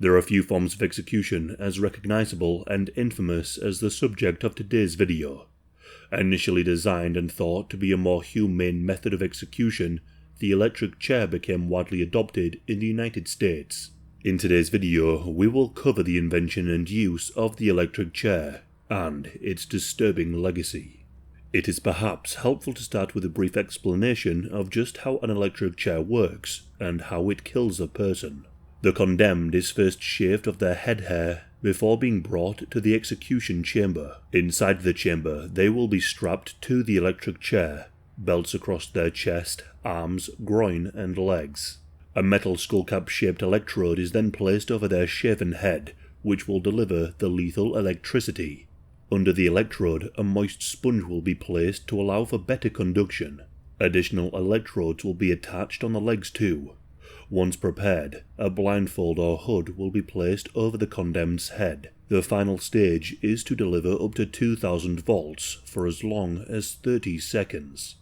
There are few forms of execution as recognizable and infamous as the subject of today's video. Initially designed and thought to be a more humane method of execution, the electric chair became widely adopted in the United States. In today's video, we will cover the invention and use of the electric chair, and its disturbing legacy. It is perhaps helpful to start with a brief explanation of just how an electric chair works, and how it kills a person. The condemned is first shaved of their head hair before being brought to the execution chamber. Inside the chamber, they will be strapped to the electric chair, belts across their chest, arms, groin, and legs. A metal skullcap-shaped electrode is then placed over their shaven head, which will deliver the lethal electricity. Under the electrode, a moist sponge will be placed to allow for better conduction. Additional electrodes will be attached on the legs too. Once prepared, a blindfold or hood will be placed over the condemned's head. The final stage is to deliver up to 2000 volts for as long as 30 seconds.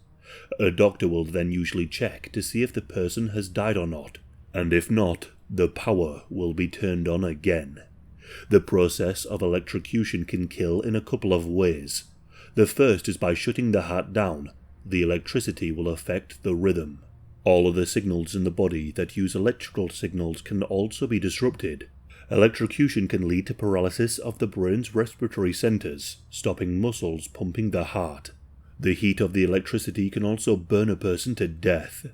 A doctor will then usually check to see if the person has died or not, and if not, the power will be turned on again. The process of electrocution can kill in a couple of ways. The first is by shutting the heart down. The electricity will affect the rhythm. All other signals in the body that use electrical signals can also be disrupted. Electrocution can lead to paralysis of the brain's respiratory centers, stopping muscles pumping the heart. The heat of the electricity can also burn a person to death.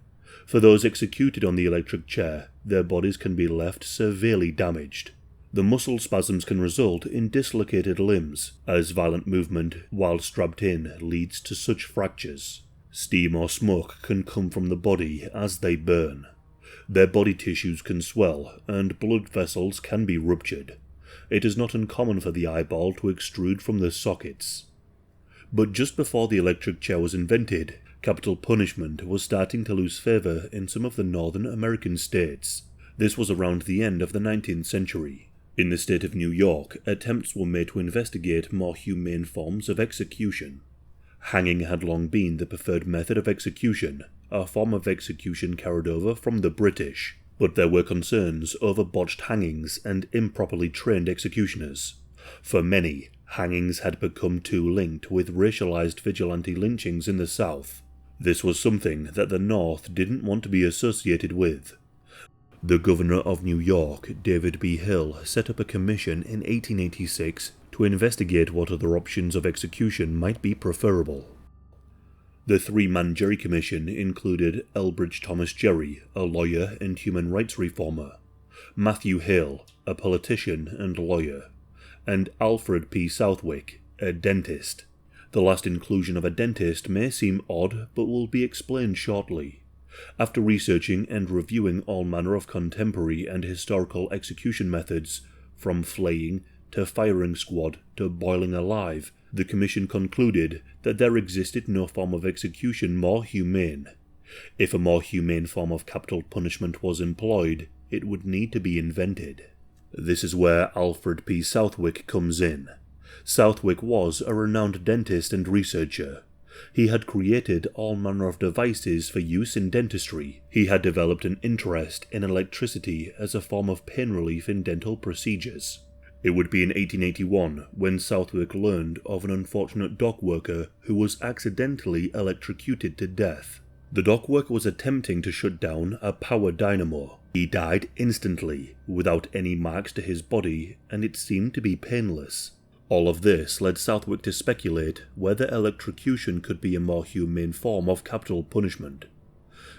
For those executed on the electric chair, their bodies can be left severely damaged. The muscle spasms can result in dislocated limbs, as violent movement while strapped in leads to such fractures. Steam or smoke can come from the body as they burn. Their body tissues can swell, and blood vessels can be ruptured. It is not uncommon for the eyeball to extrude from the sockets. But just before the electric chair was invented, capital punishment was starting to lose favour in some of the northern American states. This was around the end of the 19th century. In the state of New York, attempts were made to investigate more humane forms of execution. Hanging had long been the preferred method of execution, a form of execution carried over from the British, but there were concerns over botched hangings and improperly trained executioners. For many, hangings had become too linked with racialized vigilante lynchings in the South. This was something that the North didn't want to be associated with. The governor of New York, David B. Hill, set up a commission in 1886 to investigate what other options of execution might be preferable. The three-man jury commission included Elbridge Thomas Gerry, a lawyer and human rights reformer, Matthew Hale, a politician and lawyer, and Alfred P. Southwick, a dentist. The last inclusion of a dentist may seem odd, but will be explained shortly. After researching and reviewing all manner of contemporary and historical execution methods, from flaying to firing squad to boiling alive, the commission concluded that there existed no form of execution more humane. If a more humane form of capital punishment was employed, it would need to be invented. This is where Alfred P. Southwick comes in. Southwick was a renowned dentist and researcher. He had created all manner of devices for use in dentistry. He had developed an interest in electricity as a form of pain relief in dental procedures. It would be in 1881 when Southwick learned of an unfortunate dock worker who was accidentally electrocuted to death. The dock worker was attempting to shut down a power dynamo. He died instantly, without any marks to his body, and it seemed to be painless. All of this led Southwick to speculate whether electrocution could be a more humane form of capital punishment.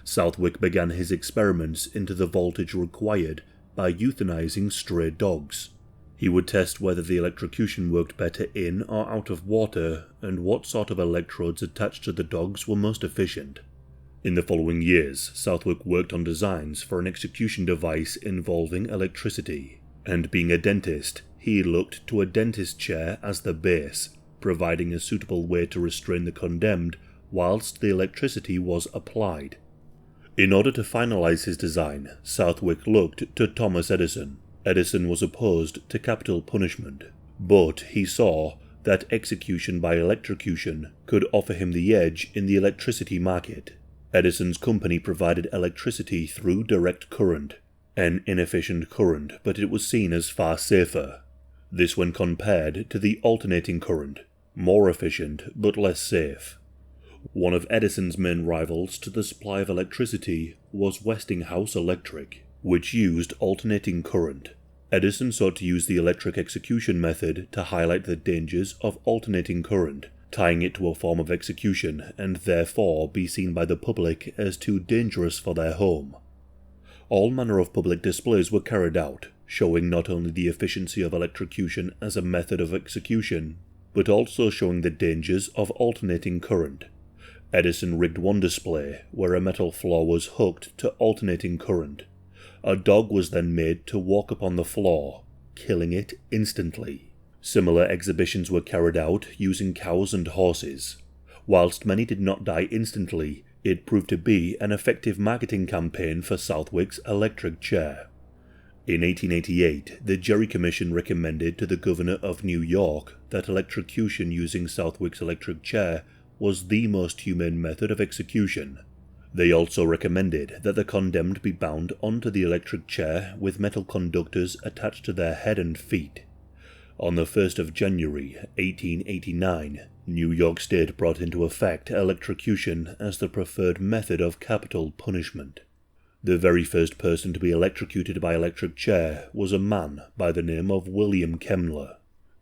Southwick began his experiments into the voltage required by euthanizing stray dogs. He would test whether the electrocution worked better in or out of water, and what sort of electrodes attached to the dogs were most efficient. In the following years, Southwick worked on designs for an execution device involving electricity, and being a dentist, he looked to a dentist chair as the base, providing a suitable way to restrain the condemned whilst the electricity was applied. In order to finalize his design, Southwick looked to Thomas Edison. Edison was opposed to capital punishment, but he saw that execution by electrocution could offer him the edge in the electricity market. Edison's company provided electricity through direct current. An inefficient current, but it was seen as far safer. This when compared to the alternating current, more efficient but less safe. One of Edison's main rivals to the supply of electricity was Westinghouse Electric, which used alternating current. Edison sought to use the electric execution method to highlight the dangers of alternating current, tying it to a form of execution and therefore be seen by the public as too dangerous for their home. All manner of public displays were carried out, showing not only the efficiency of electrocution as a method of execution, but also showing the dangers of alternating current. Edison rigged one display where a metal floor was hooked to alternating current. A dog was then made to walk upon the floor, killing it instantly. Similar exhibitions were carried out using cows and horses. Whilst many did not die instantly, it proved to be an effective marketing campaign for Southwick's electric chair. In 1888, the Gerry Commission recommended to the Governor of New York that electrocution using Southwick's electric chair was the most humane method of execution. They also recommended that the condemned be bound onto the electric chair with metal conductors attached to their head and feet. On the 1st of January, 1889, New York State brought into effect electrocution as the preferred method of capital punishment. The very first person to be electrocuted by electric chair was a man by the name of William Kemmler.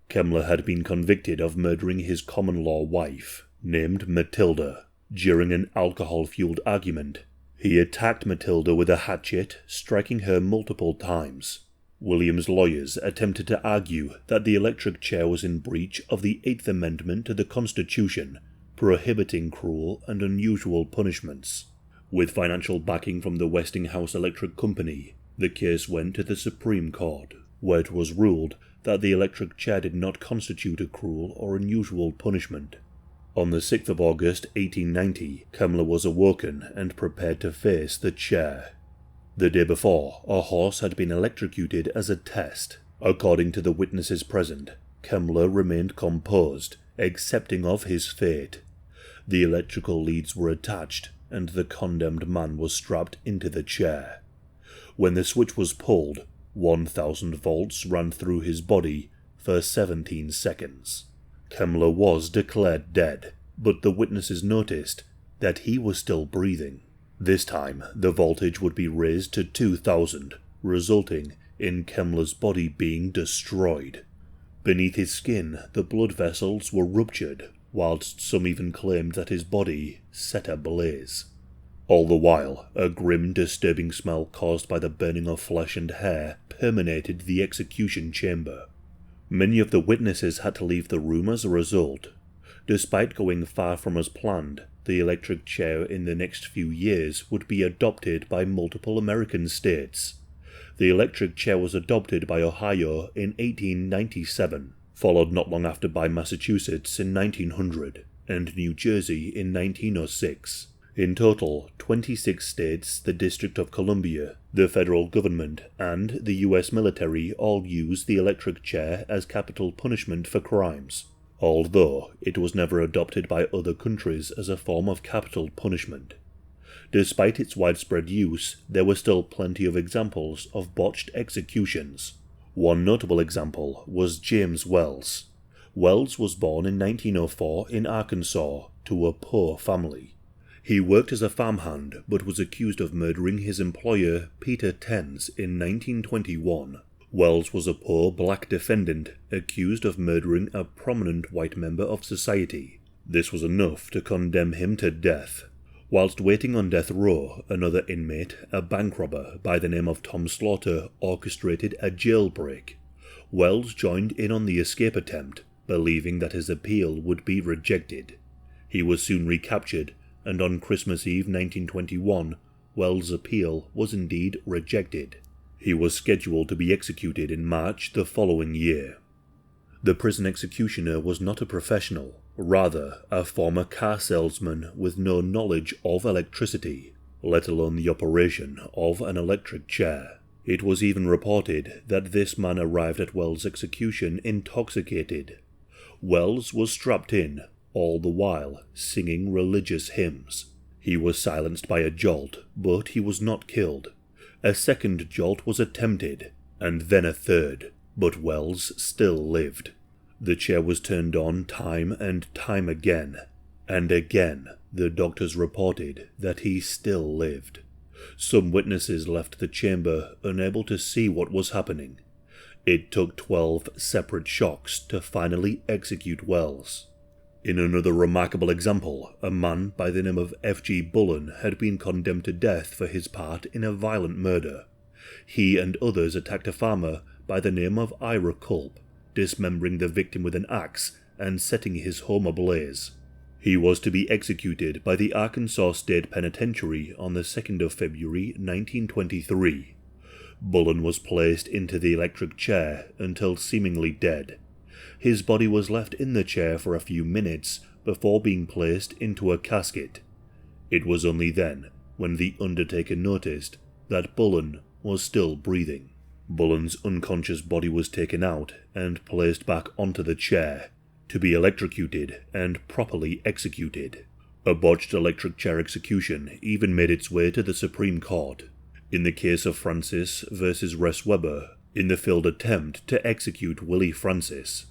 Kemmler had been convicted of murdering his common-law wife, named Matilda, during an alcohol-fueled argument. He attacked Matilda with a hatchet, striking her multiple times. William's lawyers attempted to argue that the electric chair was in breach of the 8th Amendment to the Constitution, prohibiting cruel and unusual punishments. With financial backing from the Westinghouse Electric Company, the case went to the Supreme Court, where it was ruled that the electric chair did not constitute a cruel or unusual punishment. On the 6th of August 1890, Kemmler was awoken and prepared to face the chair. The day before, a horse had been electrocuted as a test. According to the witnesses present, Kemmler remained composed, accepting of his fate. The electrical leads were attached, and the condemned man was strapped into the chair. When the switch was pulled, 1,000 volts ran through his body for 17 seconds. Kemmler was declared dead, but the witnesses noticed that he was still breathing. This time, the voltage would be raised to 2,000, resulting in Kemmler's body being destroyed. Beneath his skin, the blood vessels were ruptured, whilst some even claimed that his body set ablaze. All the while, a grim, disturbing smell caused by the burning of flesh and hair permeated the execution chamber. Many of the witnesses had to leave the room as a result. Despite going far from as planned, the electric chair in the next few years would be adopted by multiple American states. The electric chair was adopted by Ohio in 1897, followed not long after by Massachusetts in 1900, and New Jersey in 1906. In total, 26 states, the District of Columbia, the federal government, and the U.S. military all use the electric chair as capital punishment for crimes, although it was never adopted by other countries as a form of capital punishment. Despite its widespread use, there were still plenty of examples of botched executions. One notable example was James Wells. Wells was born in 1904 in Arkansas to a poor family. He worked as a farmhand but was accused of murdering his employer Peter Tenz in 1921. Wells was a poor black defendant accused of murdering a prominent white member of society. This was enough to condemn him to death. Whilst waiting on death row, another inmate, a bank robber by the name of Tom Slaughter, orchestrated a jailbreak. Wells joined in on the escape attempt, believing that his appeal would be rejected. He was soon recaptured, and on Christmas Eve 1921, Wells' appeal was indeed rejected. He was scheduled to be executed in March the following year. The prison executioner was not a professional, rather a former car salesman with no knowledge of electricity, let alone the operation of an electric chair. It was even reported that this man arrived at Wells' execution intoxicated. Wells was strapped in, all the while singing religious hymns. He was silenced by a jolt, but he was not killed. A second jolt was attempted, and then a third, but Wells still lived. The chair was turned on time and time again, and again the doctors reported that he still lived. Some witnesses left the chamber unable to see what was happening. It took 12 separate shocks to finally execute Wells. In another remarkable example, a man by the name of F.G. Bullen had been condemned to death for his part in a violent murder. He and others attacked a farmer by the name of Ira Culp, dismembering the victim with an axe and setting his home ablaze. He was to be executed by the Arkansas State Penitentiary on the 2nd of February 1923. Bullen was placed into the electric chair until seemingly dead. His body was left in the chair for a few minutes before being placed into a casket. It was only then when the undertaker noticed that Bullen was still breathing. Bullen's unconscious body was taken out and placed back onto the chair to be electrocuted and properly executed. A botched electric chair execution even made its way to the Supreme Court, in the case of Francis versus Ress Weber, in the failed attempt to execute Willie Francis.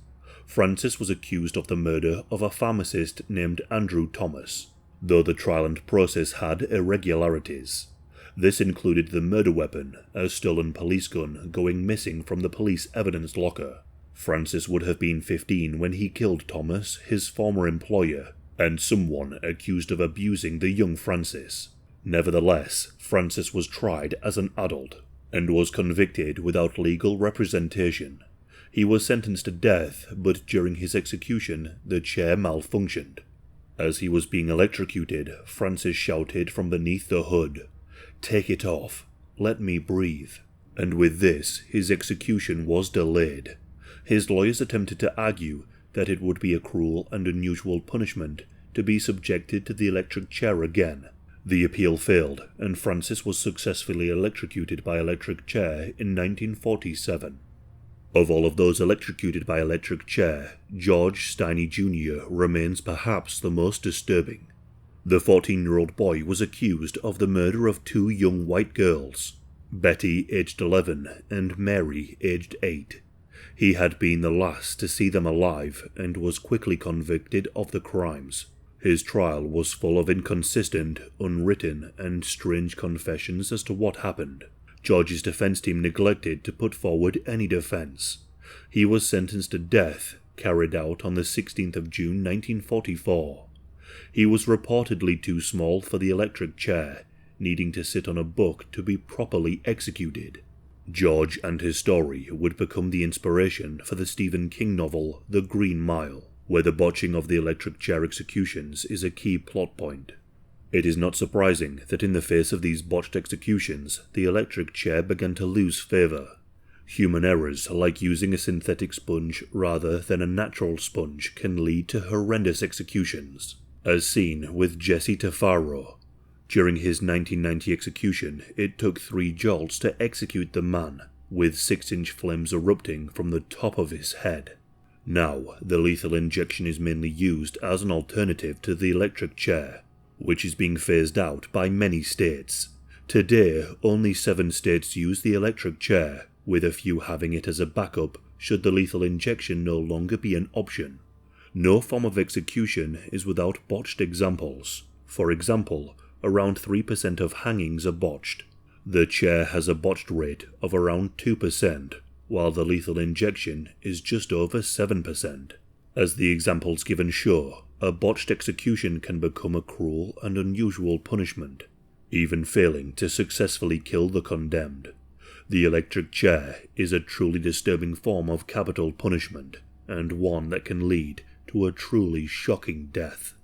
Francis was accused of the murder of a pharmacist named Andrew Thomas, though the trial and process had irregularities. This included the murder weapon, a stolen police gun, going missing from the police evidence locker. Francis would have been 15 when he killed Thomas, his former employer, and someone accused of abusing the young Francis. Nevertheless, Francis was tried as an adult, and was convicted without legal representation. He was sentenced to death, but during his execution, the chair malfunctioned. As he was being electrocuted, Francis shouted from beneath the hood, "Take it off, let me breathe." And with this, his execution was delayed. His lawyers attempted to argue that it would be a cruel and unusual punishment to be subjected to the electric chair again. The appeal failed, and Francis was successfully electrocuted by electric chair in 1947. Of all of those electrocuted by electric chair, George Steiny Jr. remains perhaps the most disturbing. The 14-year-old boy was accused of the murder of 2 young white girls, Betty, aged 11, and Mary, aged 8. He had been the last to see them alive and was quickly convicted of the crimes. His trial was full of inconsistent, unwritten, and strange confessions as to what happened. George's defense team neglected to put forward any defense. He was sentenced to death, carried out on the 16th of June 1944. He was reportedly too small for the electric chair, needing to sit on a book to be properly executed. George and his story would become the inspiration for the Stephen King novel The Green Mile, where the botching of the electric chair executions is a key plot point. It is not surprising that in the face of these botched executions, the electric chair began to lose favour. Human errors, like using a synthetic sponge rather than a natural sponge, can lead to horrendous executions, as seen with Jesse Tafaro. During his 1990 execution, it took 3 jolts to execute the man, with 6-inch flames erupting from the top of his head. Now, the lethal injection is mainly used as an alternative to the electric chair, which is being phased out by many states. Today, only 7 states use the electric chair, with a few having it as a backup should the lethal injection no longer be an option. No form of execution is without botched examples. For example, around 3% of hangings are botched. The chair has a botched rate of around 2%, while the lethal injection is just over 7%. As the examples given show, a botched execution can become a cruel and unusual punishment, even failing to successfully kill the condemned. The electric chair is a truly disturbing form of capital punishment, and one that can lead to a truly shocking death.